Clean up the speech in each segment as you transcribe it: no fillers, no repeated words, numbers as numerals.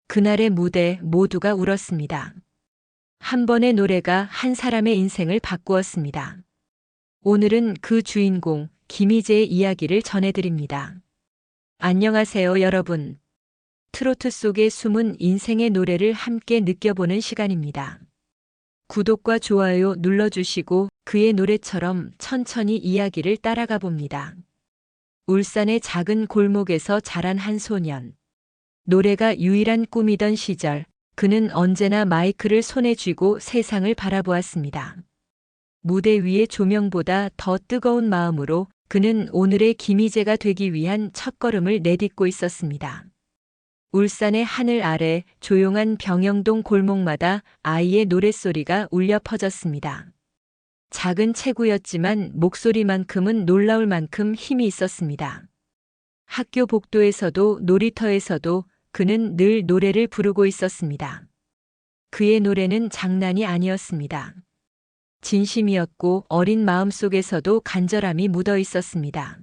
그날의 무대 모두가 울었습니다. 한 번의 노래가 한 사람의 인생을 바꾸었습니다. 오늘은 그 주인공 김희재의 이야기를 전해드립니다. 안녕하세요, 여러분. 트로트 속의 숨은 인생의 노래를 함께 느껴보는 시간입니다. 구독과 좋아요 눌러주시고 그의 노래처럼 천천히 이야기를 따라가 봅니다. 울산의 작은 골목에서 자란 한 소년. 노래가 유일한 꿈이던 시절, 그는 언제나 마이크를 손에 쥐고 세상을 바라보았습니다. 무대 위의 조명보다 더 뜨거운 마음으로 그는 오늘의 김희재가 되기 위한 첫걸음을 내딛고 있었습니다. 울산의 하늘 아래 조용한 병영동 골목마다 아이의 노랫소리가 울려 퍼졌습니다. 작은 체구였지만 목소리만큼은 놀라울 만큼 힘이 있었습니다. 학교 복도에서도 놀이터에서도 그는 늘 노래를 부르고 있었습니다. 그의 노래는 장난이 아니었습니다. 진심이었고 어린 마음 속에서도 간절함이 묻어 있었습니다.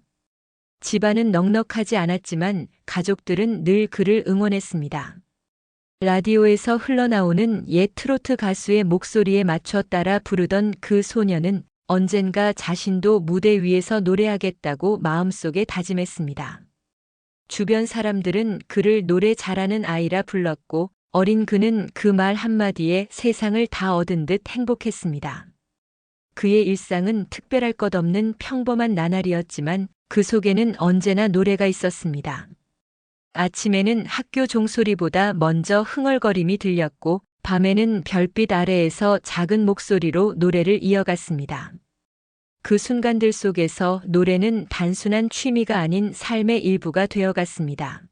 집안은 넉넉하지 않았지만 가족들은 늘 그를 응원했습니다. 라디오에서 흘러나오는 옛 트로트 가수의 목소리에 맞춰 따라 부르던 그 소녀는 언젠가 자신도 무대 위에서 노래하겠다고 마음속에 다짐했습니다. 주변 사람들은 그를 노래 잘하는 아이라 불렀고 어린 그는 그 말 한마디에 세상을 다 얻은 듯 행복했습니다. 그의 일상은 특별할 것 없는 평범한 나날이었지만 그 속에는 언제나 노래가 있었습니다. 아침에는 학교 종소리보다 먼저 흥얼거림이 들렸고 밤에는 별빛 아래에서 작은 목소리로 노래를 이어갔습니다. 그 순간들 속에서 노래는 단순한 취미가 아닌 삶의 일부가 되어갔습니다.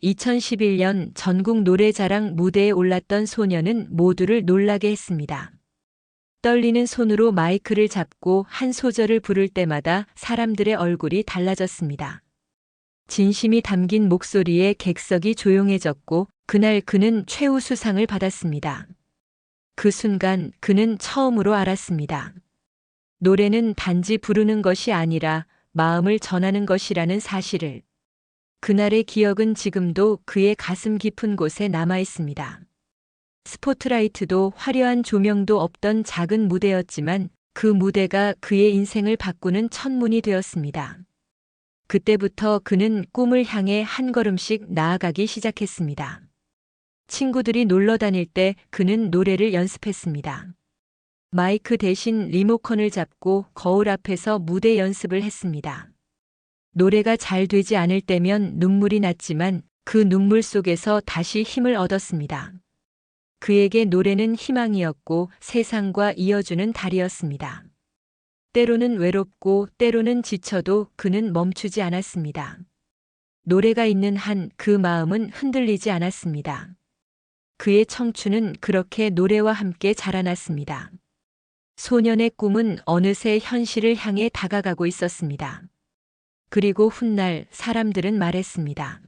2011년 전국 노래자랑 무대에 올랐던 소녀는 모두를 놀라게 했습니다. 떨리는 손으로 마이크를 잡고 한 소절을 부를 때마다 사람들의 얼굴이 달라졌습니다. 진심이 담긴 목소리에 객석이 조용해졌고 그날 그는 최우수상을 받았습니다. 그 순간 그는 처음으로 알았습니다. 노래는 단지 부르는 것이 아니라 마음을 전하는 것이라는 사실을. 그날의 기억은 지금도 그의 가슴 깊은 곳에 남아 있습니다. 스포트라이트도 화려한 조명도 없던 작은 무대였지만 그 무대가 그의 인생을 바꾸는 첫문이 되었습니다. 그때부터 그는 꿈을 향해 한 걸음씩 나아가기 시작했습니다. 친구들이 놀러 다닐 때 그는 노래를 연습했습니다. 마이크 대신 리모컨을 잡고 거울 앞에서 무대 연습을 했습니다. 노래가 잘 되지 않을 때면 눈물이 났지만 그 눈물 속에서 다시 힘을 얻었습니다. 그에게 노래는 희망이었고 세상과 이어주는 달이었습니다. 때로는 외롭고 때로는 지쳐도 그는 멈추지 않았습니다. 노래가 있는 한 그 마음은 흔들리지 않았습니다. 그의 청춘은 그렇게 노래와 함께 자라났습니다. 소년의 꿈은 어느새 현실을 향해 다가가고 있었습니다. 그리고 훗날 사람들은 말했습니다.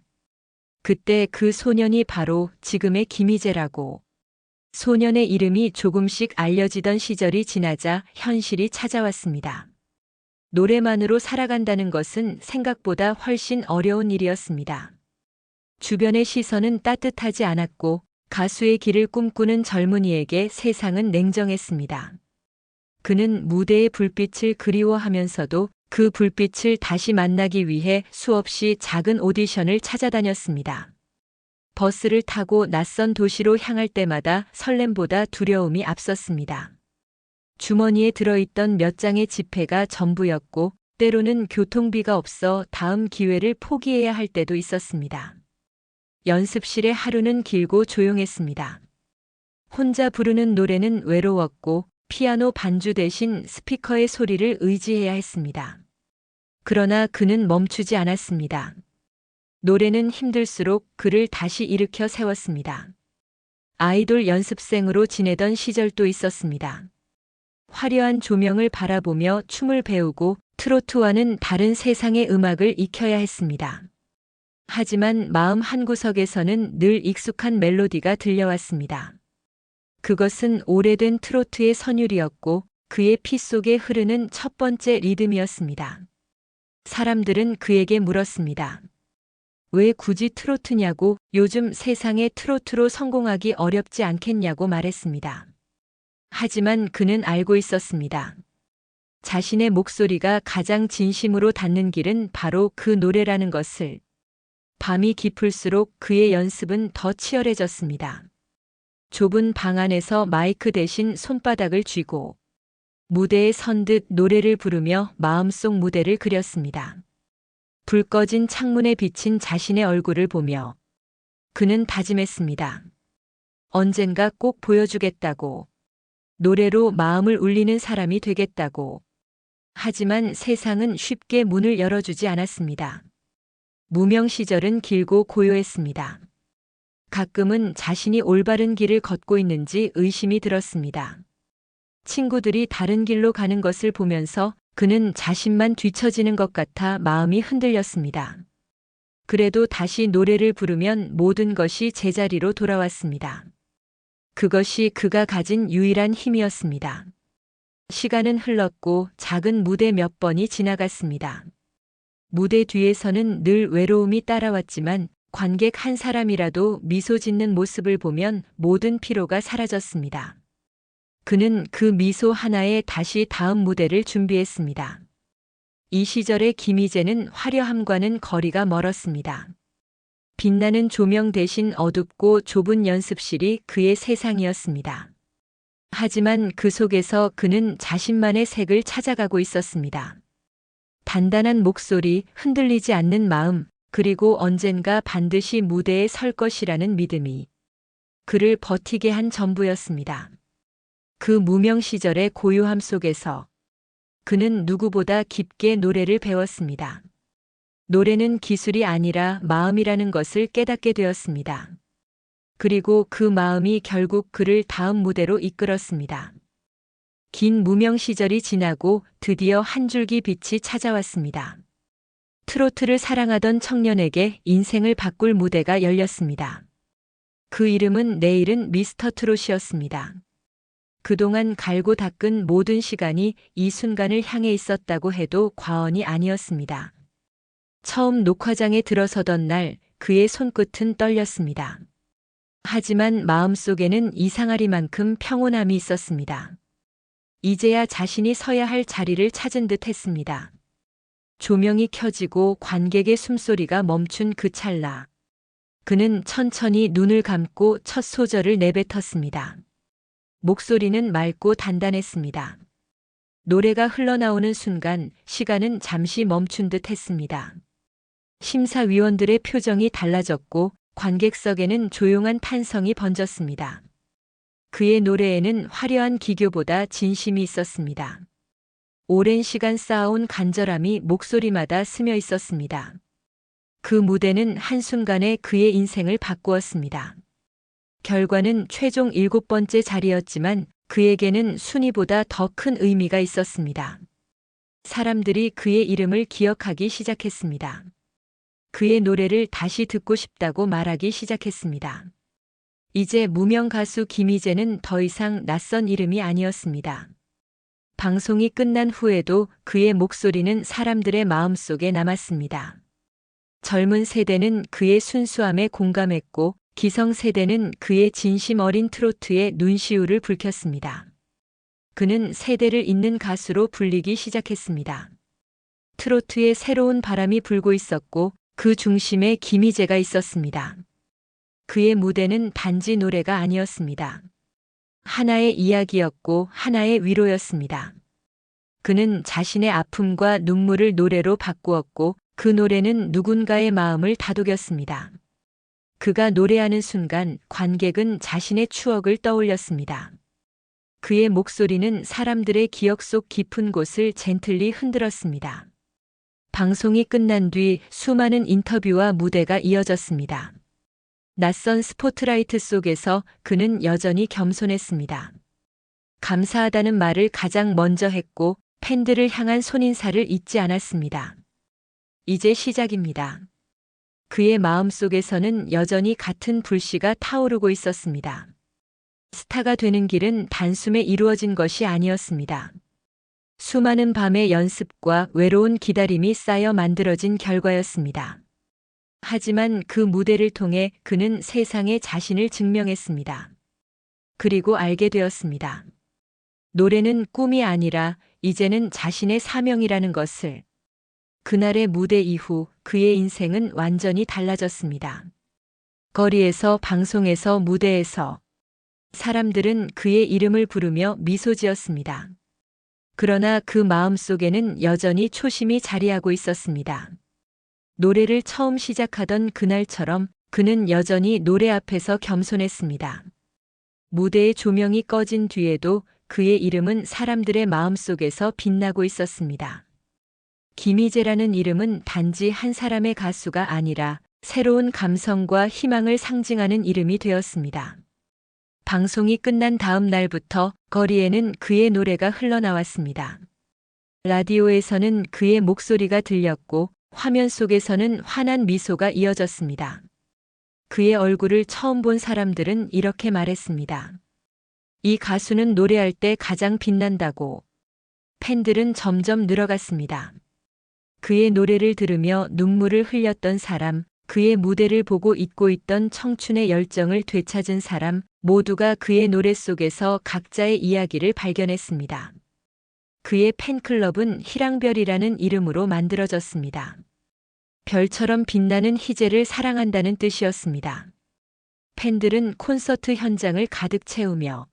그때 그 소년이 바로 지금의 김희재라고. 소년의 이름이 조금씩 알려지던 시절이 지나자 현실이 찾아왔습니다. 노래만으로 살아간다는 것은 생각보다 훨씬 어려운 일이었습니다. 주변의 시선은 따뜻하지 않았고 가수의 길을 꿈꾸는 젊은이에게 세상은 냉정했습니다. 그는 무대의 불빛을 그리워하면서도 그 불빛을 다시 만나기 위해 수없이 작은 오디션을 찾아다녔습니다. 버스를 타고 낯선 도시로 향할 때마다 설렘보다 두려움이 앞섰습니다. 주머니에 들어있던 몇 장의 지폐가 전부였고 때로는 교통비가 없어 다음 기회를 포기해야 할 때도 있었습니다. 연습실의 하루는 길고 조용했습니다. 혼자 부르는 노래는 외로웠고 피아노 반주 대신 스피커의 소리를 의지해야 했습니다. 그러나 그는 멈추지 않았습니다. 노래는 힘들수록 그를 다시 일으켜 세웠습니다. 아이돌 연습생으로 지내던 시절도 있었습니다. 화려한 조명을 바라보며 춤을 배우고 트로트와는 다른 세상의 음악을 익혀야 했습니다. 하지만 마음 한구석에서는 늘 익숙한 멜로디가 들려왔습니다. 그것은 오래된 트로트의 선율이었고 그의 피 속에 흐르는 첫 번째 리듬이었습니다. 사람들은 그에게 물었습니다. 왜 굳이 트로트냐고, 요즘 세상에 트로트로 성공하기 어렵지 않겠냐고 말했습니다. 하지만 그는 알고 있었습니다. 자신의 목소리가 가장 진심으로 닿는 길은 바로 그 노래라는 것을. 밤이 깊을수록 그의 연습은 더 치열해졌습니다. 좁은 방 안에서 마이크 대신 손바닥을 쥐고 무대에 선 듯 노래를 부르며 마음속 무대를 그렸습니다. 불 꺼진 창문에 비친 자신의 얼굴을 보며 그는 다짐했습니다. 언젠가 꼭 보여주겠다고. 노래로 마음을 울리는 사람이 되겠다고. 하지만 세상은 쉽게 문을 열어주지 않았습니다. 무명 시절은 길고 고요했습니다. 가끔은 자신이 올바른 길을 걷고 있는지 의심이 들었습니다. 친구들이 다른 길로 가는 것을 보면서 그는 자신만 뒤처지는 것 같아 마음이 흔들렸습니다. 그래도 다시 노래를 부르면 모든 것이 제자리로 돌아왔습니다. 그것이 그가 가진 유일한 힘이었습니다. 시간은 흘렀고 작은 무대 몇 번이 지나갔습니다. 무대 뒤에서는 늘 외로움이 따라왔지만 관객 한 사람이라도 미소 짓는 모습을 보면 모든 피로가 사라졌습니다. 그는 그 미소 하나에 다시 다음 무대를 준비했습니다. 이 시절의 김희재는 화려함과는 거리가 멀었습니다. 빛나는 조명 대신 어둡고 좁은 연습실이 그의 세상이었습니다. 하지만 그 속에서 그는 자신만의 색을 찾아가고 있었습니다. 단단한 목소리, 흔들리지 않는 마음, 그리고 언젠가 반드시 무대에 설 것이라는 믿음이 그를 버티게 한 전부였습니다. 그 무명 시절의 고요함 속에서 그는 누구보다 깊게 노래를 배웠습니다. 노래는 기술이 아니라 마음이라는 것을 깨닫게 되었습니다. 그리고 그 마음이 결국 그를 다음 무대로 이끌었습니다. 긴 무명 시절이 지나고 드디어 한 줄기 빛이 찾아왔습니다. 트로트를 사랑하던 청년에게 인생을 바꿀 무대가 열렸습니다. 그 이름은 내일은 미스터 트롯이었습니다. 그동안 갈고 닦은 모든 시간이 이 순간을 향해 있었다고 해도 과언이 아니었습니다. 처음 녹화장에 들어서던 날 그의 손끝은 떨렸습니다. 하지만 마음속에는 이상하리만큼 평온함이 있었습니다. 이제야 자신이 서야 할 자리를 찾은 듯 했습니다. 조명이 켜지고 관객의 숨소리가 멈춘 그 찰나. 그는 천천히 눈을 감고 첫 소절을 내뱉었습니다. 목소리는 맑고 단단했습니다. 노래가 흘러나오는 순간 시간은 잠시 멈춘 듯 했습니다. 심사위원들의 표정이 달라졌고 관객석에는 조용한 탄성이 번졌습니다. 그의 노래에는 화려한 기교보다 진심이 있었습니다. 오랜 시간 쌓아온 간절함이 목소리마다 스며 있었습니다. 그 무대는 한순간에 그의 인생을 바꾸었습니다. 결과는 최종 7번째 자리였지만 그에게는 순위보다 더 큰 의미가 있었습니다. 사람들이 그의 이름을 기억하기 시작했습니다. 그의 노래를 다시 듣고 싶다고 말하기 시작했습니다. 이제 무명 가수 김희재는 더 이상 낯선 이름이 아니었습니다. 방송이 끝난 후에도 그의 목소리는 사람들의 마음속에 남았습니다. 젊은 세대는 그의 순수함에 공감했고 기성세대는 그의 진심 어린 트로트에 눈시울을 붉혔습니다. 그는 세대를 잇는 가수로 불리기 시작했습니다. 트로트에 새로운 바람이 불고 있었고 그 중심에 김희재가 있었습니다. 그의 무대는 단지 노래가 아니었습니다. 하나의 이야기였고 하나의 위로였습니다. 그는 자신의 아픔과 눈물을 노래로 바꾸었고 그 노래는 누군가의 마음을 다독였습니다. 그가 노래하는 순간 관객은 자신의 추억을 떠올렸습니다. 그의 목소리는 사람들의 기억 속 깊은 곳을 젠틀리 흔들었습니다. 방송이 끝난 뒤 수많은 인터뷰와 무대가 이어졌습니다. 낯선 스포트라이트 속에서 그는 여전히 겸손했습니다. 감사하다는 말을 가장 먼저 했고 팬들을 향한 손인사를 잊지 않았습니다. 이제 시작입니다. 그의 마음속에서는 여전히 같은 불씨가 타오르고 있었습니다. 스타가 되는 길은 단숨에 이루어진 것이 아니었습니다. 수많은 밤의 연습과 외로운 기다림이 쌓여 만들어진 결과였습니다. 하지만 그 무대를 통해 그는 세상에 자신을 증명했습니다. 그리고 알게 되었습니다. 노래는 꿈이 아니라 이제는 자신의 사명이라는 것을. 그날의 무대 이후 그의 인생은 완전히 달라졌습니다. 거리에서, 방송에서, 무대에서 사람들은 그의 이름을 부르며 미소 지었습니다. 그러나 그 마음속에는 여전히 초심이 자리하고 있었습니다. 노래를 처음 시작하던 그날처럼 그는 여전히 노래 앞에서 겸손했습니다. 무대의 조명이 꺼진 뒤에도 그의 이름은 사람들의 마음속에서 빛나고 있었습니다. 김희재라는 이름은 단지 한 사람의 가수가 아니라 새로운 감성과 희망을 상징하는 이름이 되었습니다. 방송이 끝난 다음 날부터 거리에는 그의 노래가 흘러나왔습니다. 라디오에서는 그의 목소리가 들렸고 화면 속에서는 환한 미소가 이어졌습니다. 그의 얼굴을 처음 본 사람들은 이렇게 말했습니다. 이 가수는 노래할 때 가장 빛난다고. 팬들은 점점 늘어갔습니다. 그의 노래를 들으며 눈물을 흘렸던 사람, 그의 무대를 보고 잊고 있던 청춘의 열정을 되찾은 사람, 모두가 그의 노래 속에서 각자의 이야기를 발견했습니다. 그의 팬클럽은 희랑별이라는 이름으로 만들어졌습니다. 별처럼 빛나는 희재를 사랑한다는 뜻이었습니다. 팬들은 콘서트 현장을 가득 채우며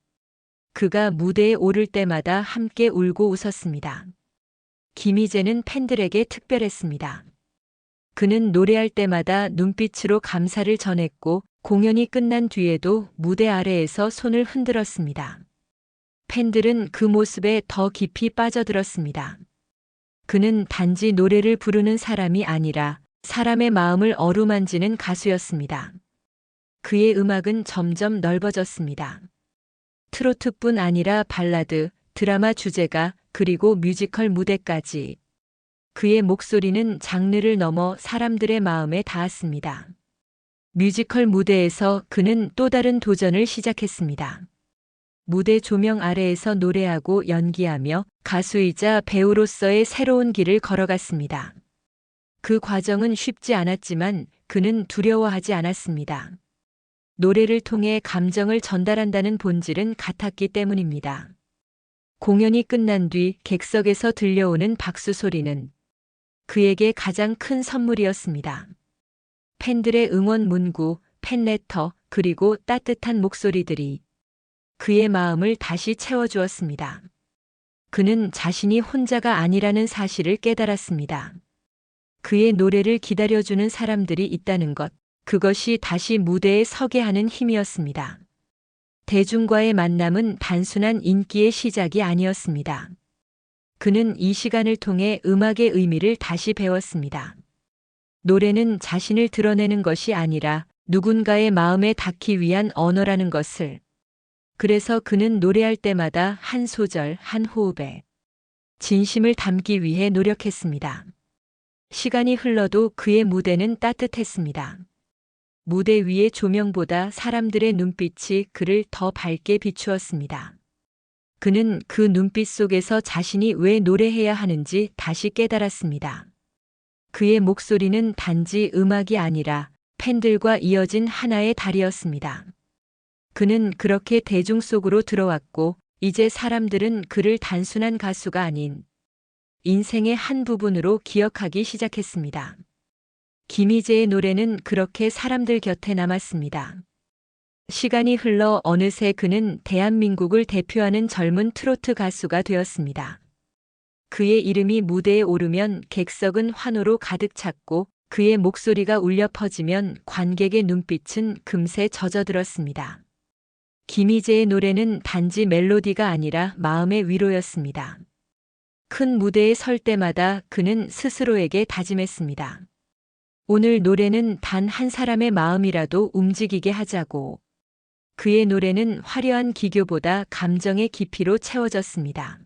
그가 무대에 오를 때마다 함께 울고 웃었습니다. 김희재는 팬들에게 특별했습니다. 그는 노래할 때마다 눈빛으로 감사를 전했고 공연이 끝난 뒤에도 무대 아래에서 손을 흔들었습니다. 팬들은 그 모습에 더 깊이 빠져들었습니다. 그는 단지 노래를 부르는 사람이 아니라 사람의 마음을 어루만지는 가수였습니다. 그의 음악은 점점 넓어졌습니다. 트로트뿐 아니라 발라드, 드라마 주제가, 그리고 뮤지컬 무대까지. 그의 목소리는 장르를 넘어 사람들의 마음에 닿았습니다. 뮤지컬 무대에서 그는 또 다른 도전을 시작했습니다. 무대 조명 아래에서 노래하고 연기하며 가수이자 배우로서의 새로운 길을 걸어갔습니다. 그 과정은 쉽지 않았지만 그는 두려워하지 않았습니다. 노래를 통해 감정을 전달한다는 본질은 같았기 때문입니다. 공연이 끝난 뒤 객석에서 들려오는 박수 소리는 그에게 가장 큰 선물이었습니다. 팬들의 응원 문구, 팬레터, 그리고 따뜻한 목소리들이 그의 마음을 다시 채워주었습니다. 그는 자신이 혼자가 아니라는 사실을 깨달았습니다. 그의 노래를 기다려주는 사람들이 있다는 것, 그것이 다시 무대에 서게 하는 힘이었습니다. 대중과의 만남은 단순한 인기의 시작이 아니었습니다. 그는 이 시간을 통해 음악의 의미를 다시 배웠습니다. 노래는 자신을 드러내는 것이 아니라 누군가의 마음에 닿기 위한 언어라는 것을. 그래서 그는 노래할 때마다 한 소절, 한 호흡에 진심을 담기 위해 노력했습니다. 시간이 흘러도 그의 무대는 따뜻했습니다. 무대 위의 조명보다 사람들의 눈빛이 그를 더 밝게 비추었습니다. 그는 그 눈빛 속에서 자신이 왜 노래해야 하는지 다시 깨달았습니다. 그의 목소리는 단지 음악이 아니라 팬들과 이어진 하나의 다리였습니다. 그는 그렇게 대중 속으로 들어왔고 이제 사람들은 그를 단순한 가수가 아닌 인생의 한 부분으로 기억하기 시작했습니다. 김희재의 노래는 그렇게 사람들 곁에 남았습니다. 시간이 흘러 어느새 그는 대한민국을 대표하는 젊은 트로트 가수가 되었습니다. 그의 이름이 무대에 오르면 객석은 환호로 가득 찼고 그의 목소리가 울려 퍼지면 관객의 눈빛은 금세 젖어들었습니다. 김희재의 노래는 단지 멜로디가 아니라 마음의 위로였습니다. 큰 무대에 설 때마다 그는 스스로에게 다짐했습니다. 오늘 노래는 단 한 사람의 마음이라도 움직이게 하자고. 그의 노래는 화려한 기교보다 감정의 깊이로 채워졌습니다.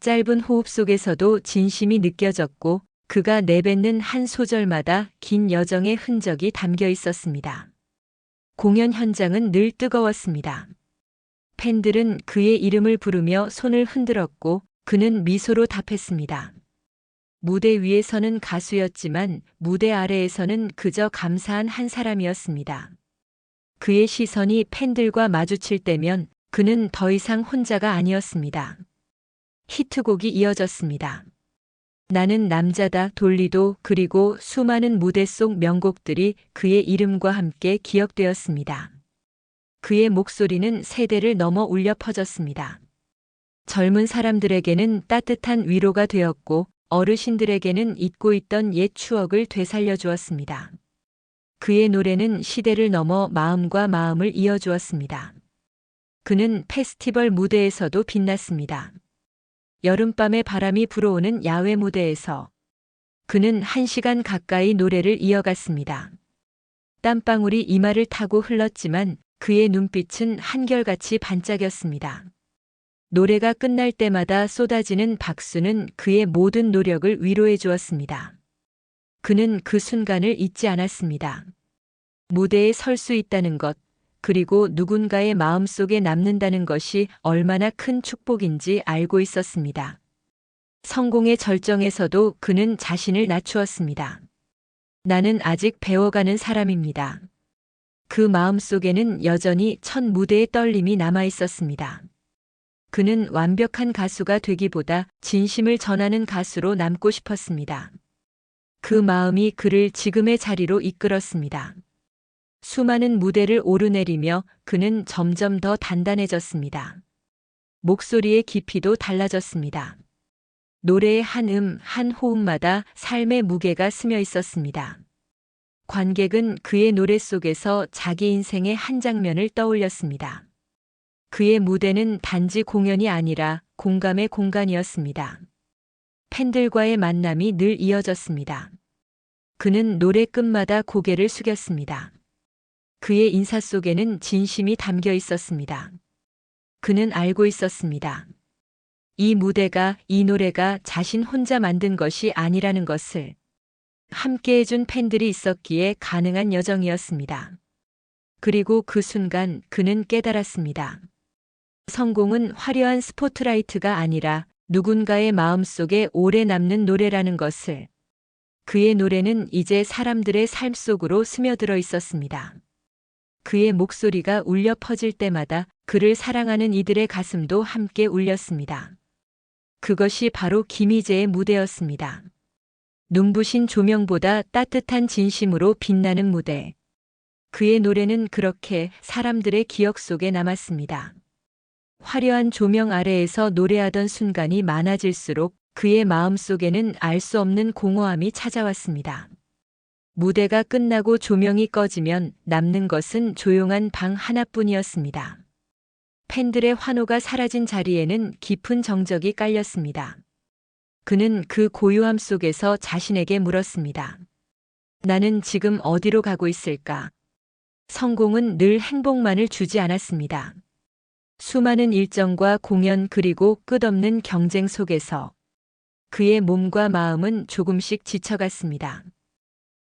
짧은 호흡 속에서도 진심이 느껴졌고 그가 내뱉는 한 소절마다 긴 여정의 흔적이 담겨 있었습니다. 공연 현장은 늘 뜨거웠습니다. 팬들은 그의 이름을 부르며 손을 흔들었고 그는 미소로 답했습니다. 무대 위에서는 가수였지만 무대 아래에서는 그저 감사한 한 사람이었습니다. 그의 시선이 팬들과 마주칠 때면 그는 더 이상 혼자가 아니었습니다. 히트곡이 이어졌습니다. 나는 남자다, 돌리도, 그리고 수많은 무대 속 명곡들이 그의 이름과 함께 기억되었습니다. 그의 목소리는 세대를 넘어 울려 퍼졌습니다. 젊은 사람들에게는 따뜻한 위로가 되었고 어르신들에게는 잊고 있던 옛 추억을 되살려 주었습니다. 그의 노래는 시대를 넘어 마음과 마음을 이어주었습니다. 그는 페스티벌 무대에서도 빛났습니다. 여름밤의 바람이 불어오는 야외 무대에서 그는 1시간 가까이 노래를 이어갔습니다. 땀방울이 이마를 타고 흘렀지만 그의 눈빛은 한결같이 반짝였습니다. 노래가 끝날 때마다 쏟아지는 박수는 그의 모든 노력을 위로해 주었습니다. 그는 그 순간을 잊지 않았습니다. 무대에 설 수 있다는 것, 그리고 누군가의 마음속에 남는다는 것이 얼마나 큰 축복인지 알고 있었습니다. 성공의 절정에서도 그는 자신을 낮추었습니다. 나는 아직 배워가는 사람입니다. 그 마음속에는 여전히 첫 무대의 떨림이 남아 있었습니다. 그는 완벽한 가수가 되기보다 진심을 전하는 가수로 남고 싶었습니다. 그 마음이 그를 지금의 자리로 이끌었습니다. 수많은 무대를 오르내리며 그는 점점 더 단단해졌습니다. 목소리의 깊이도 달라졌습니다. 노래의 한 한 호흡마다 삶의 무게가 스며 있었습니다. 관객은 그의 노래 속에서 자기 인생의 한 장면을 떠올렸습니다. 그의 무대는 단지 공연이 아니라 공감의 공간이었습니다. 팬들과의 만남이 늘 이어졌습니다. 그는 노래 끝마다 고개를 숙였습니다. 그의 인사 속에는 진심이 담겨 있었습니다. 그는 알고 있었습니다. 이 무대가, 이 노래가 자신 혼자 만든 것이 아니라는 것을, 함께 해준 팬들이 있었기에 가능한 여정이었습니다. 그리고 그 순간 그는 깨달았습니다. 성공은 화려한 스포트라이트가 아니라 누군가의 마음속에 오래 남는 노래라는 것을. 그의 노래는 이제 사람들의 삶 속으로 스며들어 있었습니다. 그의 목소리가 울려 퍼질 때마다 그를 사랑하는 이들의 가슴도 함께 울렸습니다. 그것이 바로 김희재의 무대였습니다. 눈부신 조명보다 따뜻한 진심으로 빛나는 무대. 그의 노래는 그렇게 사람들의 기억 속에 남았습니다. 화려한 조명 아래에서 노래하던 순간이 많아질수록 그의 마음속에는 알 수 없는 공허함이 찾아왔습니다. 무대가 끝나고 조명이 꺼지면 남는 것은 조용한 방 하나뿐이었습니다. 팬들의 환호가 사라진 자리에는 깊은 정적이 깔렸습니다. 그는 그 고요함 속에서 자신에게 물었습니다. 나는 지금 어디로 가고 있을까? 성공은 늘 행복만을 주지 않았습니다. 수많은 일정과 공연 그리고 끝없는 경쟁 속에서 그의 몸과 마음은 조금씩 지쳐갔습니다.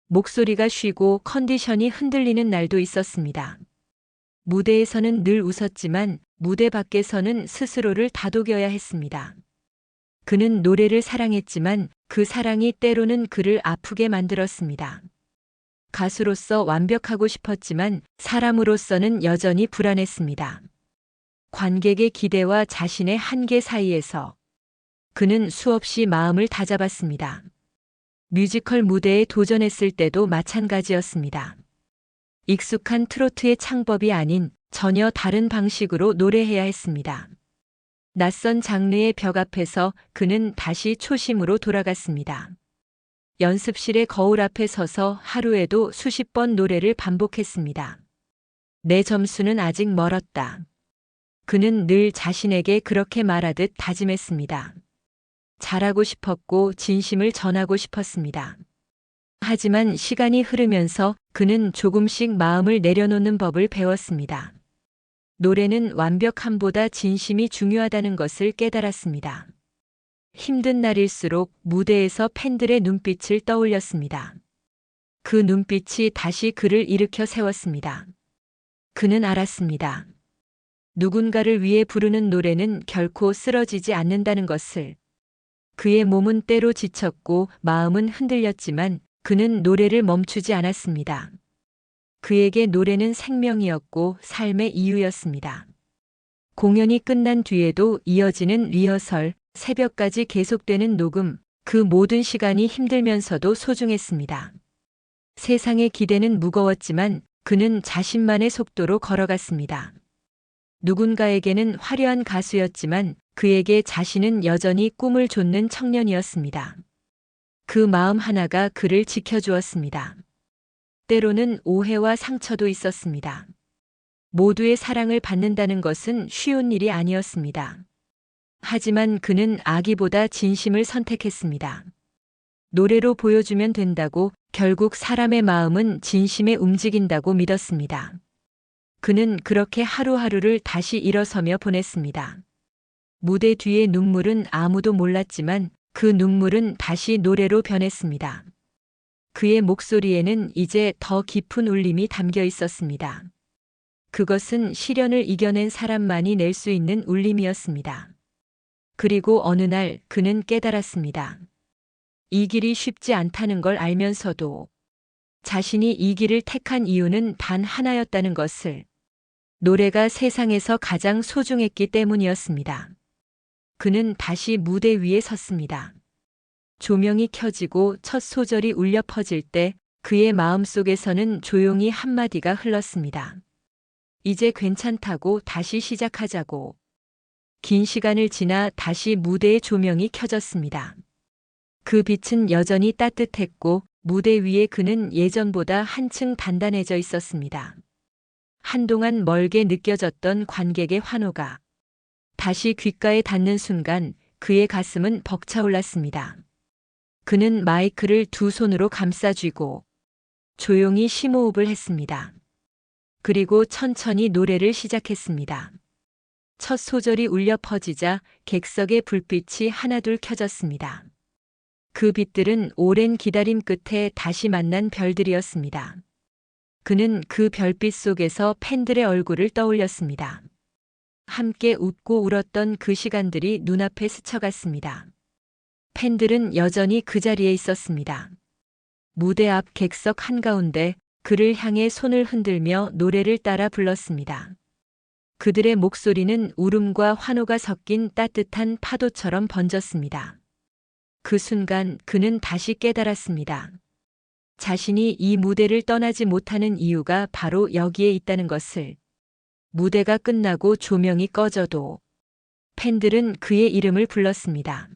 목소리가 쉬고 컨디션이 흔들리는 날도 있었습니다. 무대에서는 늘 웃었지만 무대 밖에서는 스스로를 다독여야 했습니다. 그는 노래를 사랑했지만 그 사랑이 때로는 그를 아프게 만들었습니다. 가수로서 완벽하고 싶었지만 사람으로서는 여전히 불안했습니다. 관객의 기대와 자신의 한계 사이에서 그는 수없이 마음을 다잡았습니다. 뮤지컬 무대에 도전했을 때도 마찬가지였습니다. 익숙한 트로트의 창법이 아닌 전혀 다른 방식으로 노래해야 했습니다. 낯선 장르의 벽 앞에서 그는 다시 초심으로 돌아갔습니다. 연습실의 거울 앞에 서서 하루에도 수십 번 노래를 반복했습니다. 내 점수는 아직 멀었다. 그는 늘 자신에게 그렇게 말하듯 다짐했습니다. 잘하고 싶었고 진심을 전하고 싶었습니다. 하지만 시간이 흐르면서 그는 조금씩 마음을 내려놓는 법을 배웠습니다. 노래는 완벽함보다 진심이 중요하다는 것을 깨달았습니다. 힘든 날일수록 무대에서 팬들의 눈빛을 떠올렸습니다. 그 눈빛이 다시 그를 일으켜 세웠습니다. 그는 알았습니다. 누군가를 위해 부르는 노래는 결코 쓰러지지 않는다는 것을. 그의 몸은 때로 지쳤고 마음은 흔들렸지만 그는 노래를 멈추지 않았습니다. 그에게 노래는 생명이었고 삶의 이유였습니다. 공연이 끝난 뒤에도 이어지는 리허설, 새벽까지 계속되는 녹음, 그 모든 시간이 힘들면서도 소중했습니다. 세상의 기대는 무거웠지만 그는 자신만의 속도로 걸어갔습니다. 누군가에게는 화려한 가수였지만 그에게 자신은 여전히 꿈을 좇는 청년이었습니다. 그 마음 하나가 그를 지켜주었습니다. 때로는 오해와 상처도 있었습니다. 모두의 사랑을 받는다는 것은 쉬운 일이 아니었습니다. 하지만 그는 악의보다 진심을 선택했습니다. 노래로 보여주면 된다고, 결국 사람의 마음은 진심에 움직인다고 믿었습니다. 그는 그렇게 하루하루를 다시 일어서며 보냈습니다. 무대 뒤의 눈물은 아무도 몰랐지만 그 눈물은 다시 노래로 변했습니다. 그의 목소리에는 이제 더 깊은 울림이 담겨 있었습니다. 그것은 시련을 이겨낸 사람만이 낼 수 있는 울림이었습니다. 그리고 어느 날 그는 깨달았습니다. 이 길이 쉽지 않다는 걸 알면서도 자신이 이 길을 택한 이유는 단 하나였다는 것을, 노래가 세상에서 가장 소중했기 때문이었습니다. 그는 다시 무대 위에 섰습니다. 조명이 켜지고 첫 소절이 울려 퍼질 때 그의 마음속에서는 조용히 한마디가 흘렀습니다. 이제 괜찮다고, 다시 시작하자고. 긴 시간을 지나 다시 무대의 조명이 켜졌습니다. 그 빛은 여전히 따뜻했고 무대 위에 그는 예전보다 한층 단단해져 있었습니다. 한동안 멀게 느껴졌던 관객의 환호가 다시 귓가에 닿는 순간 그의 가슴은 벅차올랐습니다. 그는 마이크를 두 손으로 감싸 쥐고 조용히 심호흡을 했습니다. 그리고 천천히 노래를 시작했습니다. 첫 소절이 울려 퍼지자 객석의 불빛이 하나둘 켜졌습니다. 그 빛들은 오랜 기다림 끝에 다시 만난 별들이었습니다. 그는 그 별빛 속에서 팬들의 얼굴을 떠올렸습니다. 함께 웃고 울었던 그 시간들이 눈앞에 스쳐갔습니다. 팬들은 여전히 그 자리에 있었습니다. 무대 앞 객석 한가운데 그를 향해 손을 흔들며 노래를 따라 불렀습니다. 그들의 목소리는 울음과 환호가 섞인 따뜻한 파도처럼 번졌습니다. 그 순간 그는 다시 깨달았습니다. 자신이 이 무대를 떠나지 못하는 이유가 바로 여기에 있다는 것을. 무대가 끝나고 조명이 꺼져도 팬들은 그의 이름을 불렀습니다.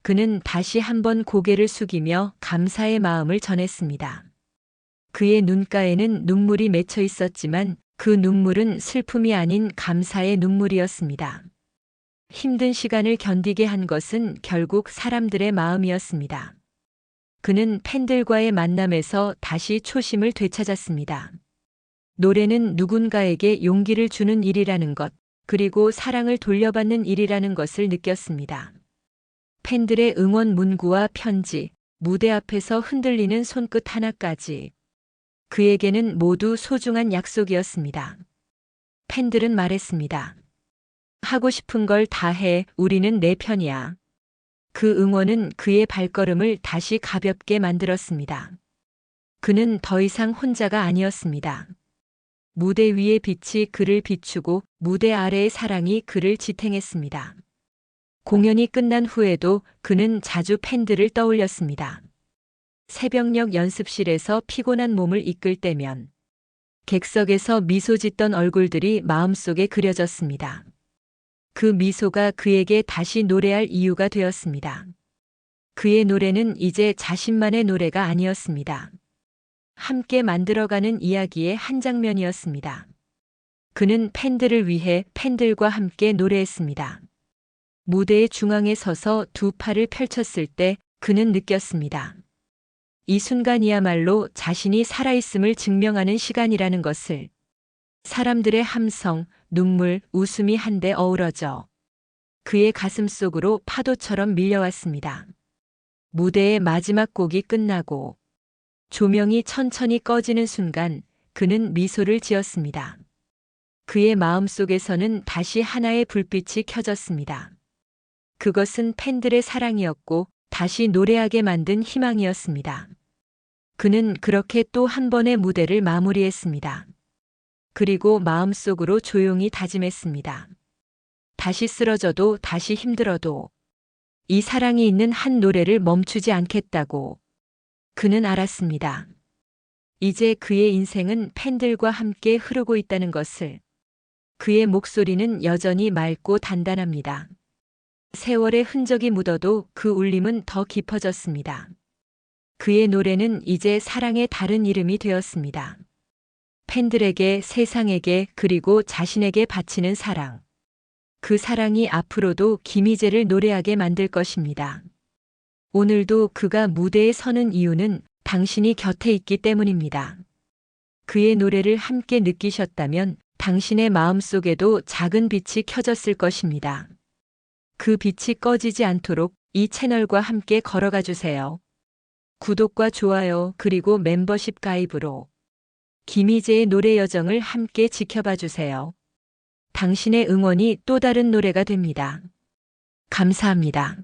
그는 다시 한번 고개를 숙이며 감사의 마음을 전했습니다. 그의 눈가에는 눈물이 맺혀 있었지만 그 눈물은 슬픔이 아닌 감사의 눈물이었습니다. 힘든 시간을 견디게 한 것은 결국 사람들의 마음이었습니다. 그는 팬들과의 만남에서 다시 초심을 되찾았습니다. 노래는 누군가에게 용기를 주는 일이라는 것, 그리고 사랑을 돌려받는 일이라는 것을 느꼈습니다. 팬들의 응원 문구와 편지, 무대 앞에서 흔들리는 손끝 하나까지 그에게는 모두 소중한 약속이었습니다. 팬들은 말했습니다. 하고 싶은 걸 다 해, 우리는 내 편이야. 그 응원은 그의 발걸음을 다시 가볍게 만들었습니다. 그는 더 이상 혼자가 아니었습니다. 무대 위의 빛이 그를 비추고 무대 아래의 사랑이 그를 지탱했습니다. 공연이 끝난 후에도 그는 자주 팬들을 떠올렸습니다. 새벽녘 연습실에서 피곤한 몸을 이끌 때면 객석에서 미소 짓던 얼굴들이 마음속에 그려졌습니다. 그 미소가 그에게 다시 노래할 이유가 되었습니다. 그의 노래는 이제 자신만의 노래가 아니었습니다. 함께 만들어가는 이야기의 한 장면이었습니다. 그는 팬들을 위해 팬들과 함께 노래했습니다. 무대의 중앙에 서서 두 팔을 펼쳤을 때 그는 느꼈습니다. 이 순간이야말로 자신이 살아있음을 증명하는 시간이라는 것을. 사람들의 함성, 눈물, 웃음이 한데 어우러져 그의 가슴 속으로 파도처럼 밀려왔습니다. 무대의 마지막 곡이 끝나고 조명이 천천히 꺼지는 순간 그는 미소를 지었습니다. 그의 마음 속에서는 다시 하나의 불빛이 켜졌습니다. 그것은 팬들의 사랑이었고 다시 노래하게 만든 희망이었습니다. 그는 그렇게 또 한 번의 무대를 마무리했습니다. 그리고 마음속으로 조용히 다짐했습니다. 다시 쓰러져도 다시 힘들어도 이 사랑이 있는 한 노래를 멈추지 않겠다고. 그는 알았습니다. 이제 그의 인생은 팬들과 함께 흐르고 있다는 것을. 그의 목소리는 여전히 맑고 단단합니다. 세월의 흔적이 묻어도 그 울림은 더 깊어졌습니다. 그의 노래는 이제 사랑의 다른 이름이 되었습니다. 팬들에게, 세상에게, 그리고 자신에게 바치는 사랑. 그 사랑이 앞으로도 김희재를 노래하게 만들 것입니다. 오늘도 그가 무대에 서는 이유는 당신이 곁에 있기 때문입니다. 그의 노래를 함께 느끼셨다면 당신의 마음속에도 작은 빛이 켜졌을 것입니다. 그 빛이 꺼지지 않도록 이 채널과 함께 걸어가 주세요. 구독과 좋아요 그리고 멤버십 가입으로 김희재의 노래 여정을 함께 지켜봐 주세요. 당신의 응원이 또 다른 노래가 됩니다. 감사합니다.